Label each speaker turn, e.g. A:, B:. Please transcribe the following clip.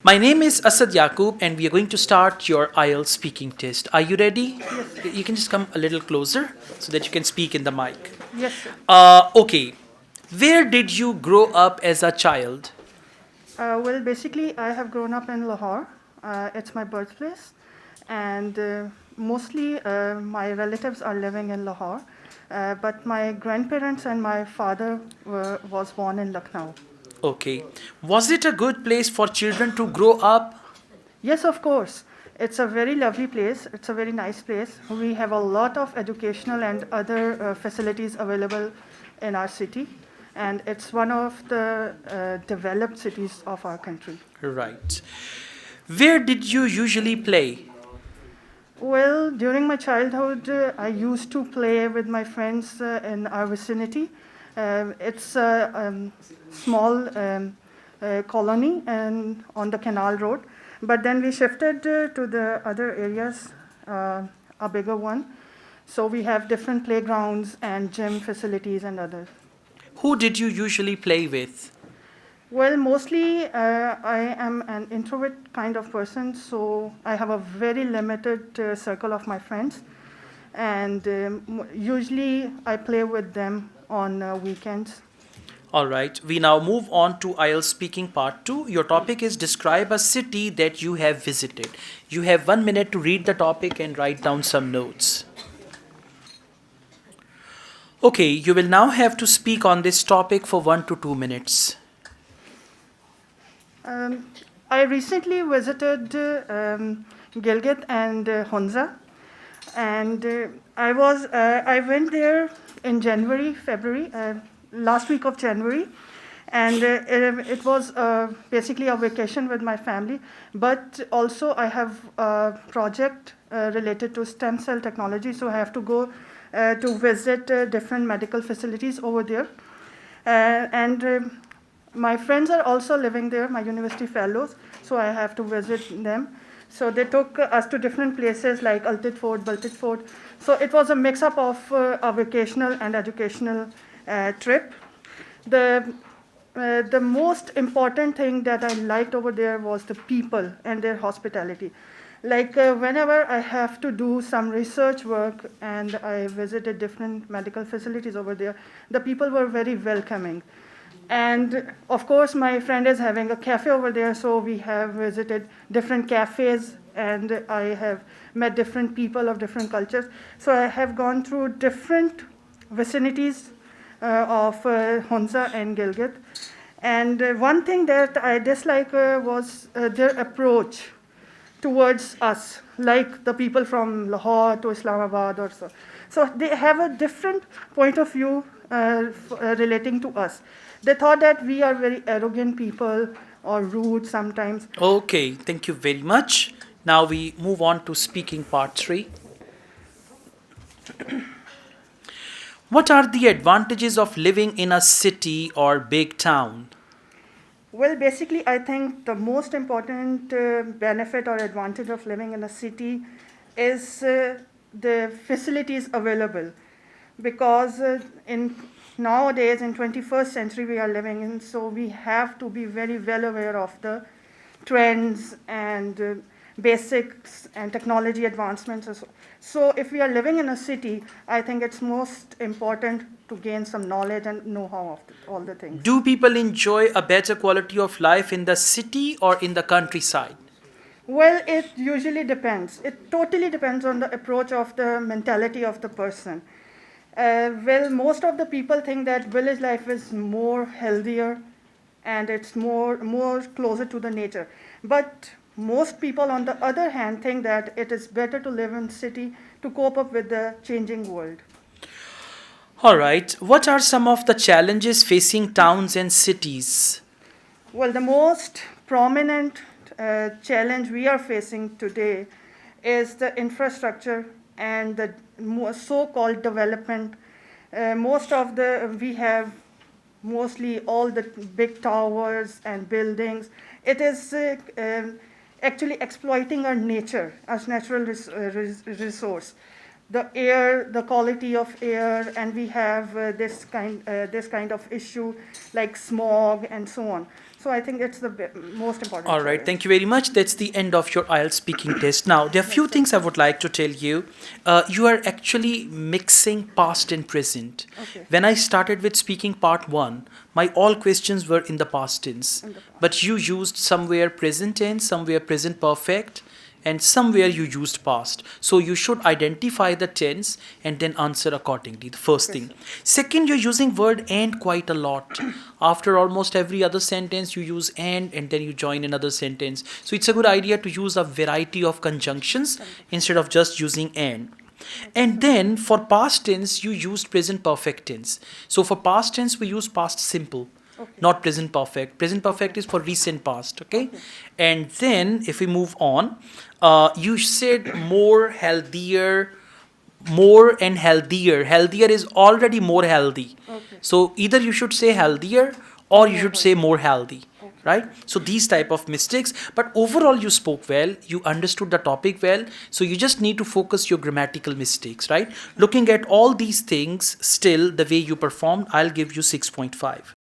A: My name is Asad Yaqub, and we are going to start your IELTS speaking test. Are you ready? You can just come a little closer so that you can speak in the mic.
B: Yes, sir.
A: Okay. Where did you grow up as a child?
B: Well, basically, I have grown up in Lahore. It's my birthplace, and mostly my relatives are living in Lahore. But my grandparents and my father was born in Lucknow.
A: Okay. Was it a good place for children to grow up?
B: Yes, of course. It's a very lovely place. It's a very nice place. We have a lot of educational and other facilities available in our city, and it's one of the developed cities of our country.
A: Right. Where did you usually play?
B: Well, during my childhood, I used to play with my friends in our vicinity. It's a small colony and on the canal road, but then we shifted to the other areas, a bigger one. So we have different playgrounds and gym facilities and others.
A: Who did you usually play with?
B: Well, mostly I am an introvert kind of person, so I have a very limited circle of my friends, and usually I play with them on weekends.
A: All right, we now move on to IELTS speaking part 2. Your topic is describe a city that you have visited. You have 1 minute to read the topic and write down some notes. Okay, you will now have to speak on this topic for 1 to 2 minutes.
B: I recently visited Gilgit and Hunza, and I went there in January, February, last week of January, and it was basically a vacation with my family. But also, I have a project related to stem cell technology, so I have to go to visit different medical facilities over there, and my friends are also living there, my university fellows, so I have to visit them. So they took us to different places like Altit Fort, Baltit Fort. So it was a mix-up of a vocational and educational trip. The most important thing that I liked over there was the people and their hospitality. Like whenever I have to do some research work and I visited different medical facilities over there, the people were very welcoming. And of course, my friend is having a cafe over there, so we have visited different cafes and I have met different people of different cultures. So I have gone through different vicinities of Hunza and Gilgit. And one thing that I dislike was their approach towards us, like the people from Lahore to Islamabad or so. So they have a different point of view relating to us. They thought that we are very arrogant people or rude sometimes.
A: Okay, thank you very much. Now we move on to speaking part 3. What are the advantages of living in a city or big town?
B: Well, basically, I think the most important benefit or advantage of living in a city is the facilities available. Because in nowadays, in 21st century, we are living in, so we have to be very well aware of the trends and basics and technology advancements. So if we are living in a city, I think it's most important to gain some knowledge and know-how of all the things.
A: Do people enjoy a better quality of life in the city or in the countryside?
B: Well, it usually depends. It totally depends on the approach of the mentality of the person. Well, most of the people think that village life is more healthier and it's more closer to the nature. But most people, on the other hand, think that it is better to live in city to cope up with the changing world.
A: All right, what are some of the challenges facing towns and cities?
B: Well, the most prominent challenge we are facing today is the infrastructure and the so-called development. We have mostly all the big towers and buildings. It is actually exploiting our nature as natural resource. The air, the quality of air, and we have this kind of issue like smog and so on. So I think it's the most important.
A: All right,
B: challenge.
A: thank you very much. That's the end of your IELTS speaking test. Now, there are few things I would like to tell you. You are actually mixing past and present.
B: Okay.
A: When I started with speaking part one, my all questions were in the past tense.
B: In the past.
A: But you used somewhere present tense, somewhere present perfect, and somewhere you used past. So you should identify the tense and then answer accordingly. The first
B: Okay,
A: thing. Second, you're using word and quite a lot. After almost every other sentence, you use and then you join another sentence. So it's a good idea to use a variety of conjunctions instead of just using and. And then for past tense, you used present perfect tense. So for past tense, we use past simple,
B: Okay.
A: not present perfect. Present perfect is for recent past, okay? And then if we move on, you said more, healthier, more and healthier. Healthier is already more healthy.
B: Okay.
A: So either you should say healthier or you
B: More
A: should say more healthy.
B: Okay.
A: Right? So these type of mistakes, but overall you spoke well, you understood the topic well, so you just need to focus your grammatical mistakes, right? Looking at all these things, still the way you performed, I'll give you 6.5.